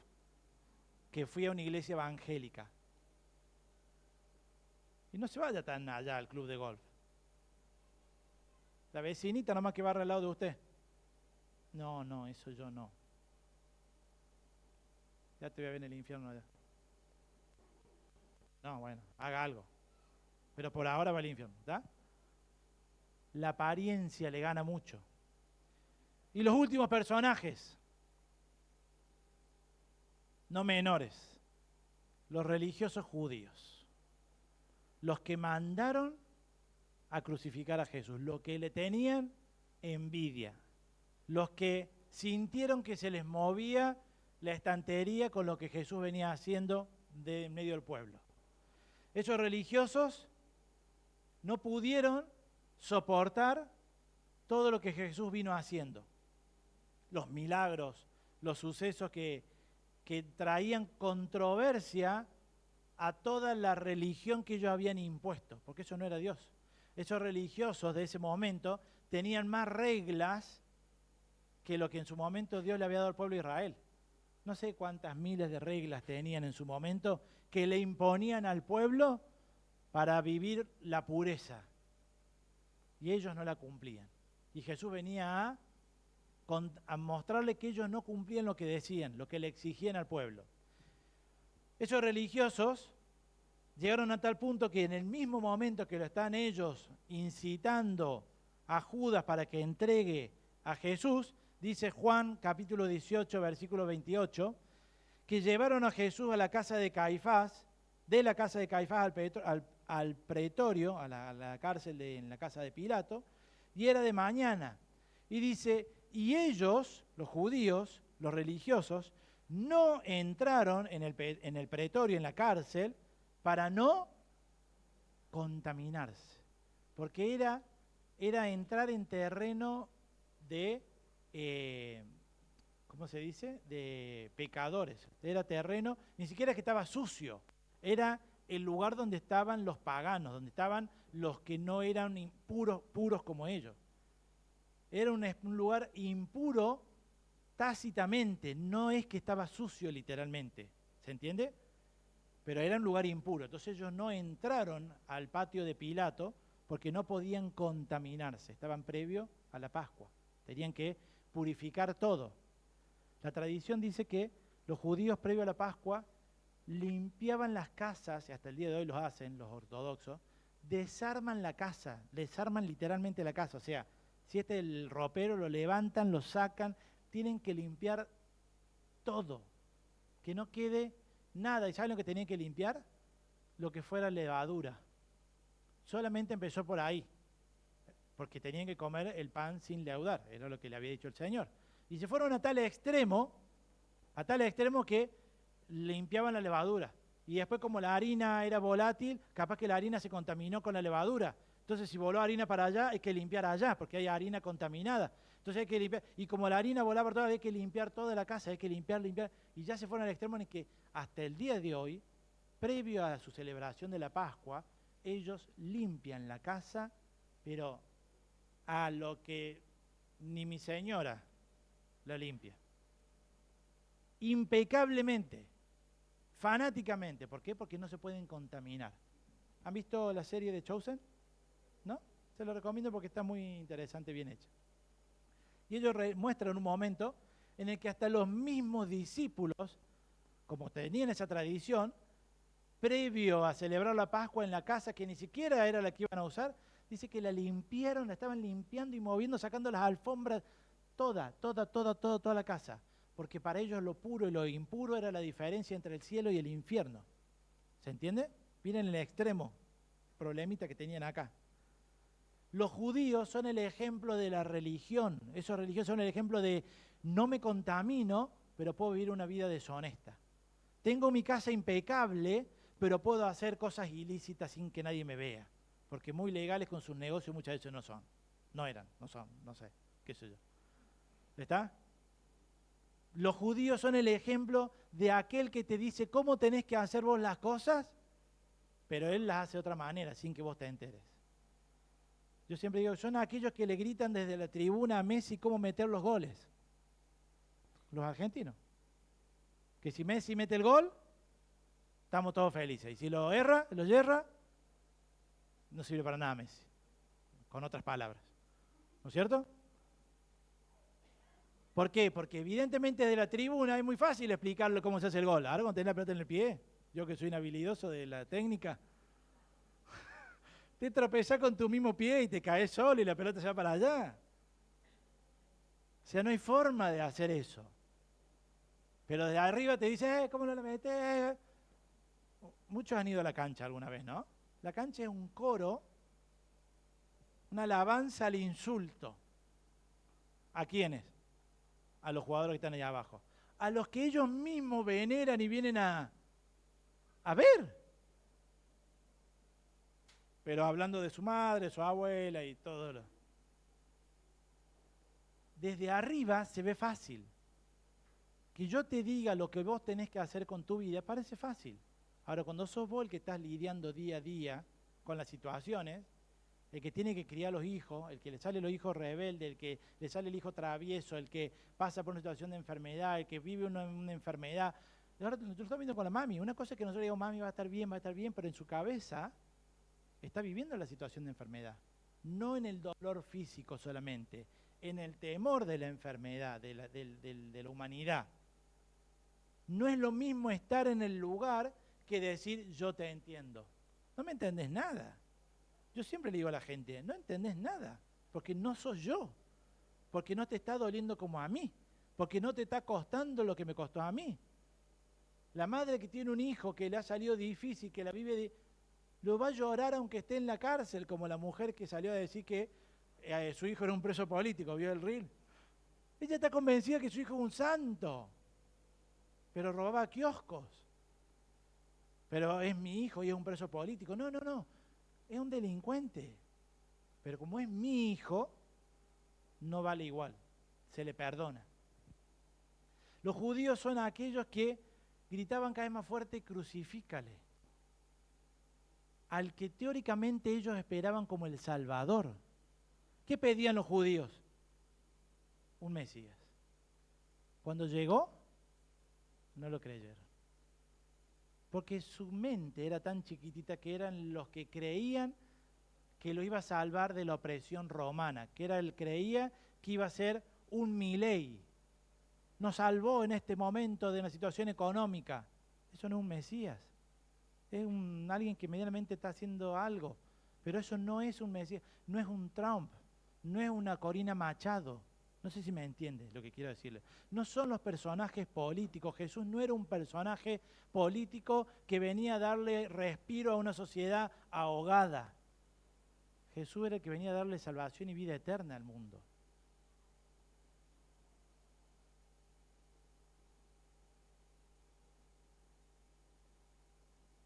que fui a una iglesia evangélica? Y no se vaya tan allá al club de golf. La vecinita nomás que barra al lado de usted. No, eso yo no. Ya te voy a ver en el infierno allá. No, bueno, haga algo. Pero por ahora va al infierno, ¿está? La apariencia le gana mucho. Y los últimos personajes, no menores, los religiosos judíos, los que mandaron a crucificar a Jesús, los que le tenían envidia, los que sintieron que se les movía la estantería con lo que Jesús venía haciendo de en medio del pueblo. Esos religiosos no pudieron soportar todo lo que Jesús vino haciendo, los milagros, los sucesos que traían controversia a toda la religión que ellos habían impuesto, porque eso no era Dios. Esos religiosos de ese momento tenían más reglas que lo que en su momento Dios le había dado al pueblo de Israel. No sé cuántas miles de reglas tenían en su momento que le imponían al pueblo para vivir la pureza. Y ellos no la cumplían. Y Jesús venía a mostrarle que ellos no cumplían lo que decían, lo que le exigían al pueblo. Esos religiosos llegaron a tal punto que en el mismo momento que lo están ellos incitando a Judas para que entregue a Jesús, dice Juan capítulo 18, versículo 28, que llevaron a Jesús a la casa de Caifás, de la casa de Caifás al pretorio, a la cárcel en la casa de Pilato, y era de mañana. Y dice, y ellos, los judíos, los religiosos, no entraron en el pretorio, en la cárcel, para no contaminarse, porque era entrar en terreno de, ¿cómo se dice?, de pecadores. Era terreno, ni siquiera que estaba sucio, era el lugar donde estaban los paganos, donde estaban los que no eran puros como ellos. Era un lugar impuro tácitamente, no es que estaba sucio literalmente, ¿se entiende? Pero era un lugar impuro. Entonces ellos no entraron al patio de Pilato porque no podían contaminarse, estaban previo a la Pascua, tenían que purificar todo. La tradición dice que los judíos previo a la Pascua limpiaban las casas, y hasta el día de hoy los hacen los ortodoxos, desarman la casa, desarman literalmente la casa, o sea, si este es el ropero, lo levantan, lo sacan, tienen que limpiar todo, que no quede nada. ¿Y saben lo que tenían que limpiar? Lo que fuera levadura. Solamente empezó por ahí, porque tenían que comer el pan sin leudar, era lo que le había dicho el Señor. Y se fueron a tal extremo que limpiaban la levadura. Y después, como la harina era volátil, capaz que la harina se contaminó con la levadura. Entonces, si voló harina para allá, hay que limpiar allá, porque hay harina contaminada. Entonces hay que limpiar. Y como la harina volaba por todas, hay que limpiar toda la casa, hay que limpiar. Y ya se fueron al extremo en que hasta el día de hoy, previo a su celebración de la Pascua, ellos limpian la casa, pero a lo que ni mi señora la limpia. Impecablemente, fanáticamente. ¿Por qué? Porque no se pueden contaminar. ¿Han visto la serie de Chosen? ¿No? Se lo recomiendo porque está muy interesante, bien hecha. Y ellos muestran un momento en el que hasta los mismos discípulos, como tenían esa tradición, previo a celebrar la Pascua en la casa, que ni siquiera era la que iban a usar, dice que la limpiaron, la estaban limpiando y moviendo, sacando las alfombras, toda la casa. Porque para ellos lo puro y lo impuro era la diferencia entre el cielo y el infierno. ¿Se entiende? Miren el extremo problemita que tenían acá. Los judíos son el ejemplo de la religión. Esos religiosos son el ejemplo de no me contamino, pero puedo vivir una vida deshonesta. Tengo mi casa impecable, pero puedo hacer cosas ilícitas sin que nadie me vea. Porque muy legales con sus negocios muchas veces no son. No eran, no son, no sé, qué sé yo. ¿Está? Los judíos son el ejemplo de aquel que te dice cómo tenés que hacer vos las cosas, pero él las hace de otra manera, sin que vos te enteres. Yo siempre digo, son aquellos que le gritan desde la tribuna a Messi cómo meter los goles. Los argentinos. Que si Messi mete el gol, estamos todos felices. Y si lo yerra, no sirve para nada Messi. Con otras palabras. ¿No es cierto? ¿Por qué? Porque evidentemente de la tribuna es muy fácil explicarle cómo se hace el gol. Ahora cuando tenés la pelota en el pie, yo que soy un habilidoso de la técnica, te tropezás con tu mismo pie y te caes solo y la pelota se va para allá. O sea, no hay forma de hacer eso. Pero de arriba te dice, ¿cómo no la metes? Muchos han ido a la cancha alguna vez, ¿no? La cancha es un coro, una alabanza al insulto. ¿A quiénes? A los jugadores que están allá abajo. A los que ellos mismos veneran y vienen a ver. Pero hablando de su madre, su abuela y todo lo. Desde arriba se ve fácil. Que yo te diga lo que vos tenés que hacer con tu vida parece fácil. Ahora, cuando sos vos el que estás lidiando día a día con las situaciones, el que tiene que criar los hijos, el que le sale los hijos rebeldes, el que le sale el hijo travieso, el que pasa por una situación de enfermedad, el que vive una enfermedad. Ahora lo estamos viendo con la mami. Una cosa es que nosotros digamos, mami va a estar bien, pero en su cabeza está viviendo la situación de enfermedad. No en el dolor físico solamente, en el temor de la enfermedad, de la humanidad. No es lo mismo estar en el lugar que decir yo te entiendo. No me entendés nada. Yo siempre le digo a la gente, no entendés nada, porque no sos yo, porque no te está doliendo como a mí, porque no te está costando lo que me costó a mí. La madre que tiene un hijo que le ha salido difícil, que la vive, lo va a llorar aunque esté en la cárcel, como la mujer que salió a decir que su hijo era un preso político, ¿vio el reel? Ella está convencida que su hijo es un santo, pero robaba kioscos. Pero es mi hijo y es un preso político. No, es un delincuente. Pero como es mi hijo, no vale igual, se le perdona. Los judíos son aquellos que gritaban cada vez más fuerte, crucifícale. Al que teóricamente ellos esperaban como el Salvador. ¿Qué pedían los judíos? Un Mesías. Cuando llegó, no lo creyeron. Porque su mente era tan chiquitita que eran los que creían que lo iba a salvar de la opresión romana, que era él creía que iba a ser un Milei. Nos salvó en este momento de una situación económica. Eso no es un Mesías. Es alguien que medianamente está haciendo algo. Pero eso no es un Mesías, no es un Trump, no es una Corina Machado. No sé si me entiendes lo que quiero decirle. No son los personajes políticos. Jesús no era un personaje político que venía a darle respiro a una sociedad ahogada. Jesús era el que venía a darle salvación y vida eterna al mundo.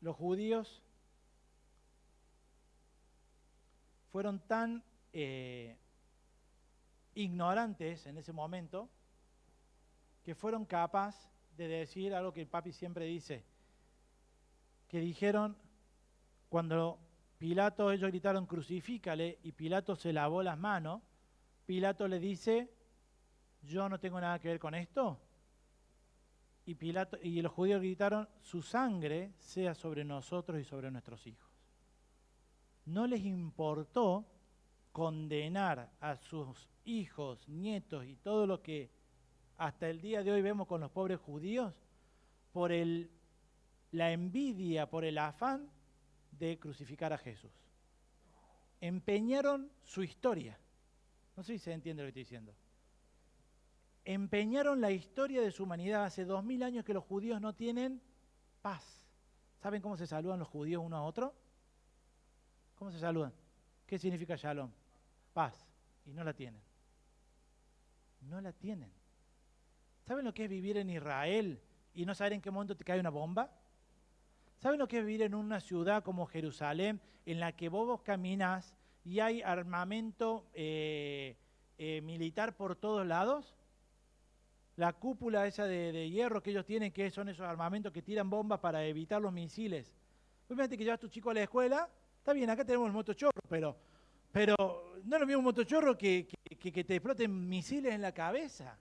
Los judíos fueron tan ignorantes en ese momento que fueron capaces de decir algo que el papi siempre dice, que dijeron cuando Pilato, ellos gritaron crucifícale y Pilato se lavó las manos, Pilato le dice, yo no tengo nada que ver con esto, y los judíos gritaron, su sangre sea sobre nosotros y sobre nuestros hijos. No les importó condenar a sus hijos, nietos y todo lo que hasta el día de hoy vemos con los pobres judíos por la envidia, por el afán de crucificar a Jesús. Empeñaron su historia. No sé si se entiende lo que estoy diciendo. Empeñaron la historia de su humanidad. Hace 2000 años que los judíos no tienen paz. ¿Saben cómo se saludan los judíos uno a otro? ¿Cómo se saludan? ¿Qué significa shalom? Paz. Y no la tienen. No la tienen. ¿Saben lo que es vivir en Israel y no saber en qué momento te cae una bomba? ¿Saben lo que es vivir en una ciudad como Jerusalén en la que vos caminas y hay armamento militar por todos lados? La cúpula esa de hierro que ellos tienen, que son esos armamentos que tiran bombas para evitar los misiles. Obviamente que llevas a tu chico a la escuela, está bien, acá tenemos el motochorro, pero no es lo mismo un motochorro que te exploten misiles en la cabeza.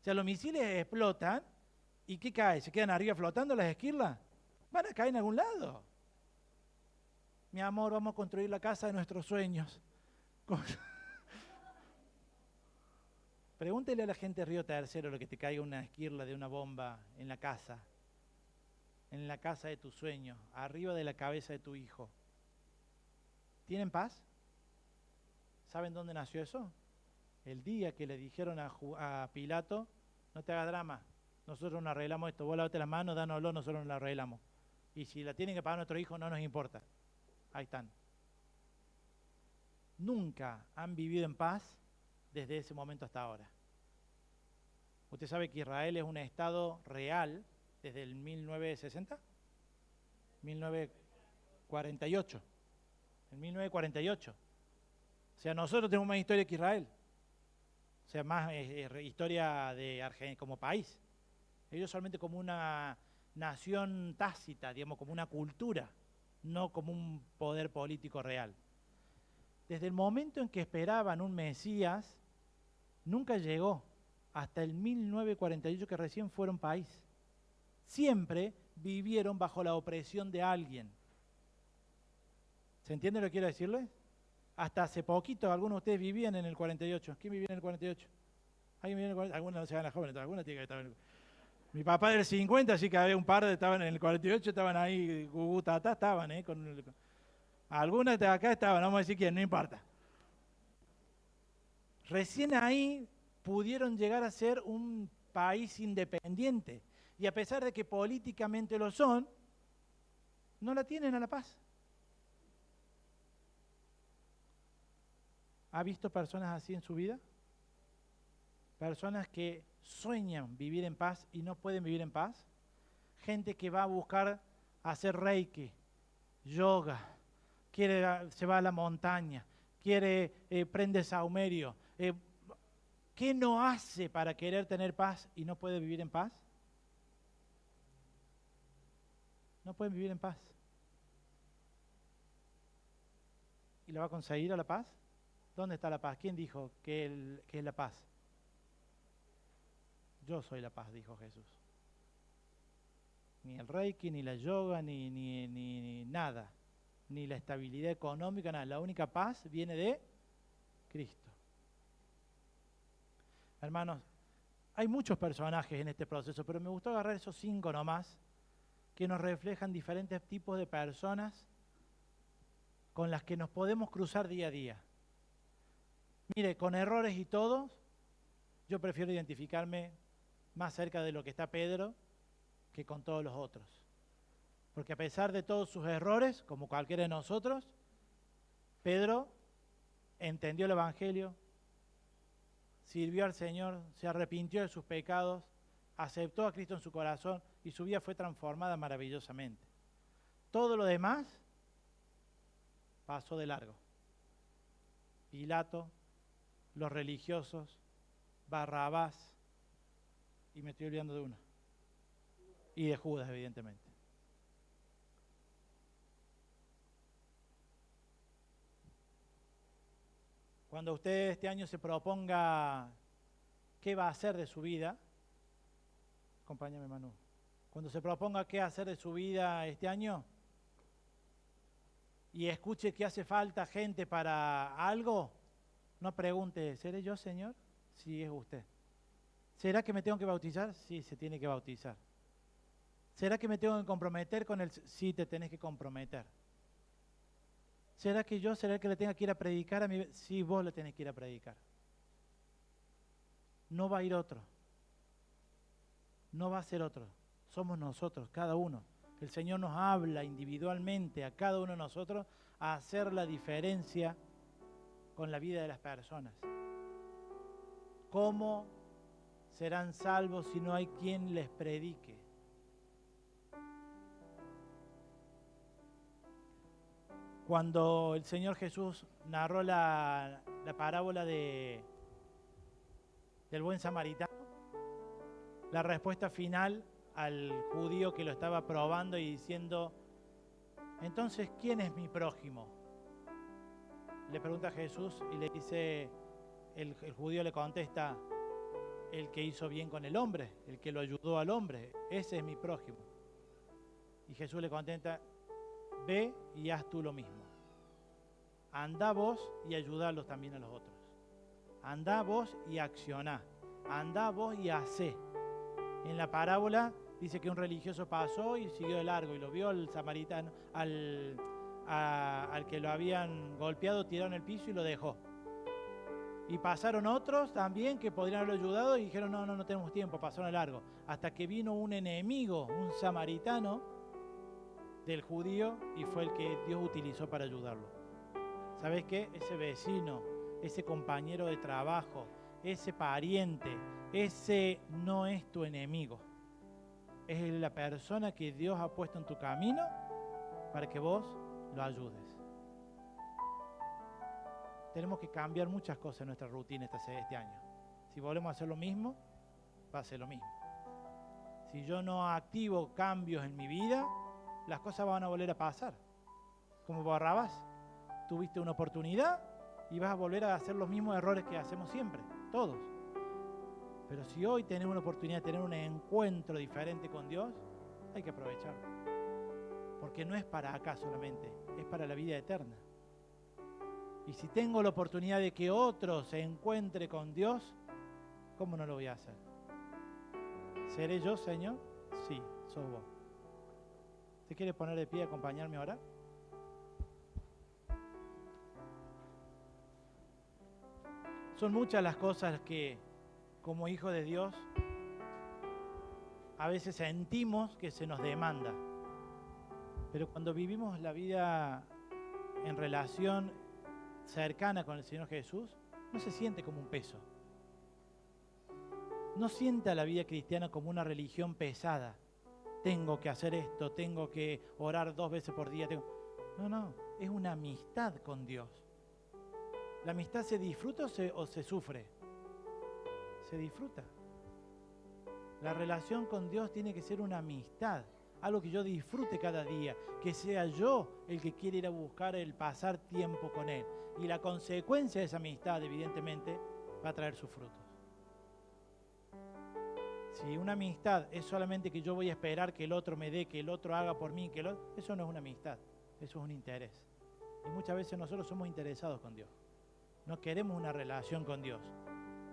O sea, los misiles explotan y ¿qué cae? ¿Se quedan arriba flotando las esquirlas? Van a caer en algún lado. Mi amor, vamos a construir la casa de nuestros sueños. Pregúntele a la gente de Río Tercero lo que te caiga una esquirla de una bomba en la casa de tus sueños, arriba de la cabeza de tu hijo. ¿Tienen paz? ¿Saben dónde nació eso? El día que le dijeron a Pilato, no te hagas drama, nosotros no arreglamos esto, vos lavate las manos, dánoslo, nosotros no lo arreglamos. Y si la tienen que pagar nuestro hijo, no nos importa. Ahí están. Nunca han vivido en paz desde ese momento hasta ahora. Usted sabe que Israel es un estado real desde el 1960, 1948, en 1948. O sea, nosotros tenemos más historia que Israel. O sea, más historia de Argentina como país. Ellos solamente como una nación tácita, digamos, como una cultura, no como un poder político real. Desde el momento en que esperaban un Mesías, nunca llegó, hasta el 1948 que recién fueron país. Siempre vivieron bajo la opresión de alguien. ¿Se entiende lo que quiero decirles? Hasta hace poquito algunos de ustedes vivían en el 48. ¿Quién vivía en el 48? ¿Alguien vivía en el 48? Algunos no se van las jóvenes, algunos tienen que estar en el... Mi papá del 50, así que había un par de estaban en el 48, estaban ahí, Gugú, Tata, estaban, algunas de acá estaban, no vamos a decir quién, no importa. Recién ahí pudieron llegar a ser un país independiente. Y a pesar de que políticamente lo son, no la tienen a la paz. ¿Ha visto personas así en su vida? Personas que sueñan vivir en paz y no pueden vivir en paz. Gente que va a buscar hacer reiki, yoga, se va a la montaña, prende saumerio. ¿Qué no hace para querer tener paz y no puede vivir en paz? No pueden vivir en paz. ¿Y la va a conseguir a la paz? ¿Dónde está la paz? ¿Quién dijo que es la paz? Yo soy la paz, dijo Jesús. Ni el reiki, ni la yoga, ni nada. Ni la estabilidad económica, nada. La única paz viene de Cristo. Hermanos, hay muchos personajes en este proceso, pero me gustó agarrar esos 5 nomás, que nos reflejan diferentes tipos de personas con las que nos podemos cruzar día a día. Mire, con errores y todo, yo prefiero identificarme más cerca de lo que está Pedro que con todos los otros. Porque a pesar de todos sus errores, como cualquiera de nosotros, Pedro entendió el Evangelio, sirvió al Señor, se arrepintió de sus pecados, aceptó a Cristo en su corazón y su vida fue transformada maravillosamente. Todo lo demás pasó de largo. Pilato, los religiosos, Barrabás, y me estoy olvidando de uno. Y de Judas, evidentemente. Cuando usted este año se proponga qué va a hacer de su vida, acompáñame Manu, cuando se proponga qué hacer de su vida este año y escuche que hace falta gente para algo, no pregunte, ¿seré yo, Señor? Sí, es usted. ¿Será que me tengo que bautizar? Sí, se tiene que bautizar. ¿Será que me tengo que comprometer con él? Sí, te tenés que comprometer. ¿Será que el que le tenga que ir a predicar a mi vez? Sí, vos le tenés que ir a predicar. No va a ir otro. No va a ser otro. Somos nosotros, cada uno. El Señor nos habla individualmente a cada uno de nosotros a hacer la diferencia con la vida de las personas. ¿Cómo serán salvos si no hay quien les predique? Cuando el Señor Jesús narró la parábola del buen samaritano, la respuesta final al judío que lo estaba probando y diciendo, entonces, ¿quién es mi prójimo? Le pregunta a Jesús y le dice, el judío le contesta, el que hizo bien con el hombre, el que lo ayudó al hombre, ese es mi prójimo. Y Jesús le contesta, ve y haz tú lo mismo. Anda vos y ayúdalos también a los otros. Andá vos y accioná. Andá vos y hacé. En la parábola dice que un religioso pasó y siguió de largo y lo vio al samaritano, al que lo habían golpeado, tirado en el piso y lo dejó. Y pasaron otros también que podrían haberlo ayudado y dijeron, no tenemos tiempo, pasaron de largo. Hasta que vino un enemigo, un samaritano del judío, y fue el que Dios utilizó para ayudarlo. ¿Sabes qué? Ese vecino, ese compañero de trabajo, ese pariente, ese no es tu enemigo. Es la persona que Dios ha puesto en tu camino para que vos lo ayudes. Tenemos que cambiar muchas cosas en nuestra rutina este año. Si volvemos a hacer lo mismo, va a ser lo mismo. Si yo no activo cambios en mi vida, las cosas van a volver a pasar. Como Barrabás, tuviste una oportunidad y vas a volver a hacer los mismos errores que hacemos siempre, todos. Pero si hoy tenemos una oportunidad de tener un encuentro diferente con Dios, hay que aprovecharlo. Porque no es para acá solamente, es para la vida eterna. Y si tengo la oportunidad de que otro se encuentre con Dios, ¿cómo no lo voy a hacer? ¿Seré yo, Señor? Sí, sos vos. ¿Te quieres poner de pie y acompañarme a orar? Son muchas las cosas que, como hijos de Dios, a veces sentimos que se nos demanda. Pero cuando vivimos la vida en relación cercana con el Señor Jesús, no se siente como un peso. No sienta la vida cristiana como una religión pesada. Tengo que hacer esto, tengo que orar 2 veces por día. No, es una amistad con Dios. ¿La amistad se disfruta o se sufre? Se disfruta. La relación con Dios tiene que ser una amistad, algo que yo disfrute cada día, que sea yo el que quiere ir a buscar el pasar tiempo con Él. Y la consecuencia de esa amistad, evidentemente, va a traer sus frutos. Si una amistad es solamente que yo voy a esperar que el otro me dé, que el otro haga por mí, eso no es una amistad, eso es un interés. Y muchas veces nosotros somos interesados con Dios. No queremos una relación con Dios,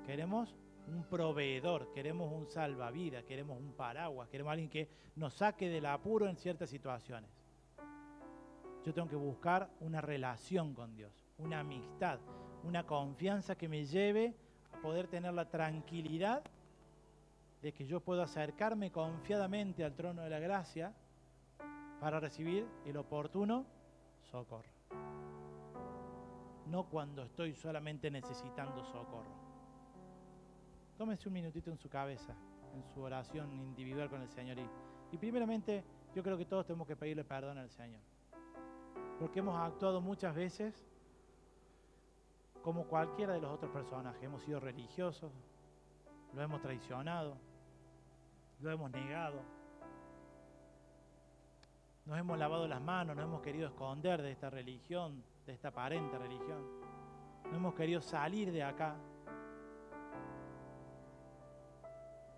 queremos un proveedor, queremos un salvavidas, queremos un paraguas, queremos alguien que nos saque del apuro en ciertas situaciones. Yo tengo que buscar una relación con Dios, una amistad, una confianza que me lleve a poder tener la tranquilidad de que yo puedo acercarme confiadamente al trono de la gracia para recibir el oportuno socorro. No cuando estoy solamente necesitando socorro. Tómese un minutito en su cabeza, en su oración individual con el Señor. Y primeramente, yo creo que todos tenemos que pedirle perdón al Señor. Porque hemos actuado muchas veces como cualquiera de los otros personajes. Hemos sido religiosos, lo hemos traicionado, lo hemos negado, nos hemos lavado las manos, nos hemos querido esconder de esta religión, de esta aparente religión. No hemos querido salir de acá.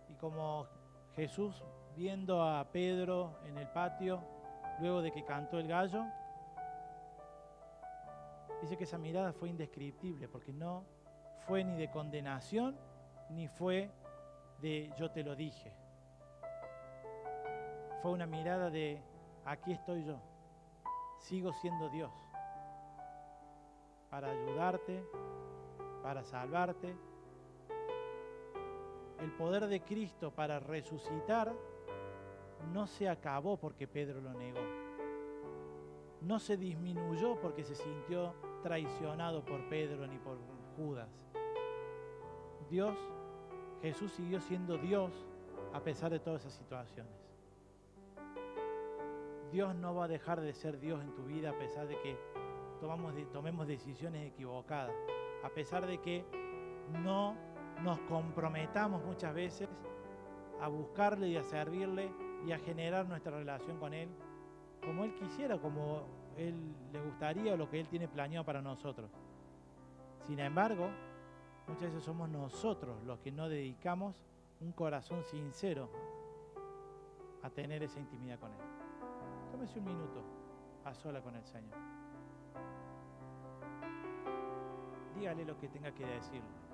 Y como Jesús, viendo a Pedro en el patio, luego de que cantó el gallo, dice que esa mirada fue indescriptible, porque no fue ni de condenación, ni fue de yo te lo dije. Fue una mirada de aquí estoy yo, sigo siendo Dios, para ayudarte, para salvarte. El poder de Cristo para resucitar no se acabó porque Pedro lo negó. No se disminuyó porque se sintió traicionado por Pedro ni por Judas. Jesús siguió siendo Dios a pesar de todas esas situaciones. Dios no va a dejar de ser Dios en tu vida a pesar de que tomemos decisiones equivocadas, a pesar de que no nos comprometamos muchas veces a buscarle y a servirle y a generar nuestra relación con Él como Él quisiera, como Él le gustaría o lo que Él tiene planeado para nosotros. Sin embargo, muchas veces somos nosotros los que no dedicamos un corazón sincero a tener esa intimidad con Él. Tómese un minuto a sola con el Señor. Dígale lo que tenga que decirle.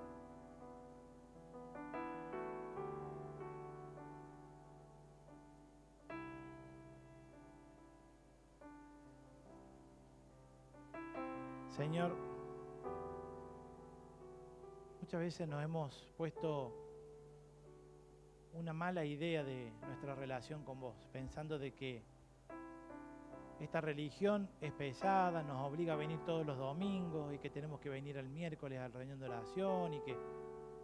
Señor, muchas veces nos hemos puesto una mala idea de nuestra relación con vos, pensando de que esta religión es pesada, nos obliga a venir todos los domingos y que tenemos que venir el miércoles al reunión de oración y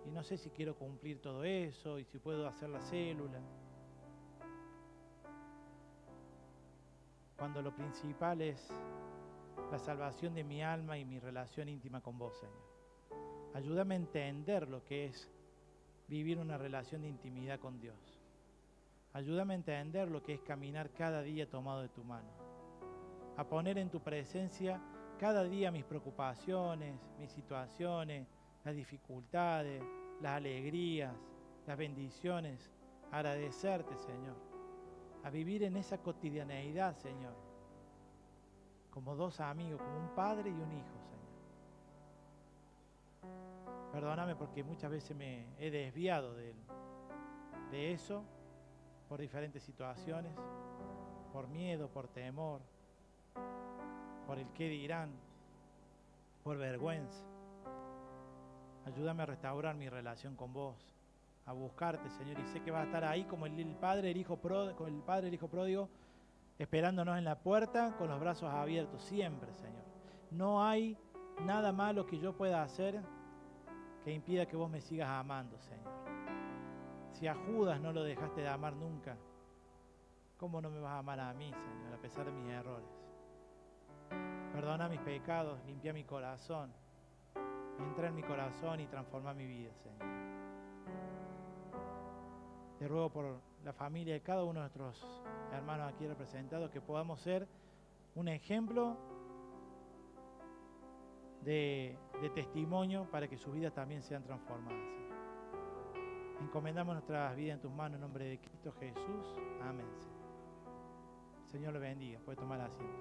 no sé si quiero cumplir todo eso y si puedo hacer la célula. Cuando lo principal es la salvación de mi alma y mi relación íntima con vos, Señor. Ayúdame a entender lo que es vivir una relación de intimidad con Dios. Ayúdame a entender lo que es caminar cada día tomado de tu mano. A poner en tu presencia cada día mis preocupaciones, mis situaciones, las dificultades, las alegrías, las bendiciones. Agradecerte, Señor. A vivir en esa cotidianeidad, Señor. Como dos amigos, como un padre y un hijo, Señor. Perdóname porque muchas veces me he desviado de eso por diferentes situaciones, por miedo, por temor, por el qué dirán, por vergüenza. Ayúdame a restaurar mi relación con vos, a buscarte, Señor, y sé que vas a estar ahí como el Padre, el Hijo pródigo, esperándonos en la puerta con los brazos abiertos, siempre, Señor. No hay nada malo que yo pueda hacer que impida que vos me sigas amando, Señor. Si a Judas no lo dejaste de amar nunca, ¿cómo no me vas a amar a mí, Señor, a pesar de mis errores? Perdona mis pecados, limpia mi corazón, entra en mi corazón y transforma mi vida, Señor. Te ruego por la familia de cada uno de nuestros hermanos aquí representados, que podamos ser un ejemplo de testimonio para que sus vidas también sean transformadas, Señor. Encomendamos nuestras vidas en tus manos en nombre de Cristo Jesús. Amén, Señor. Señor le bendiga. Puede tomar asiento.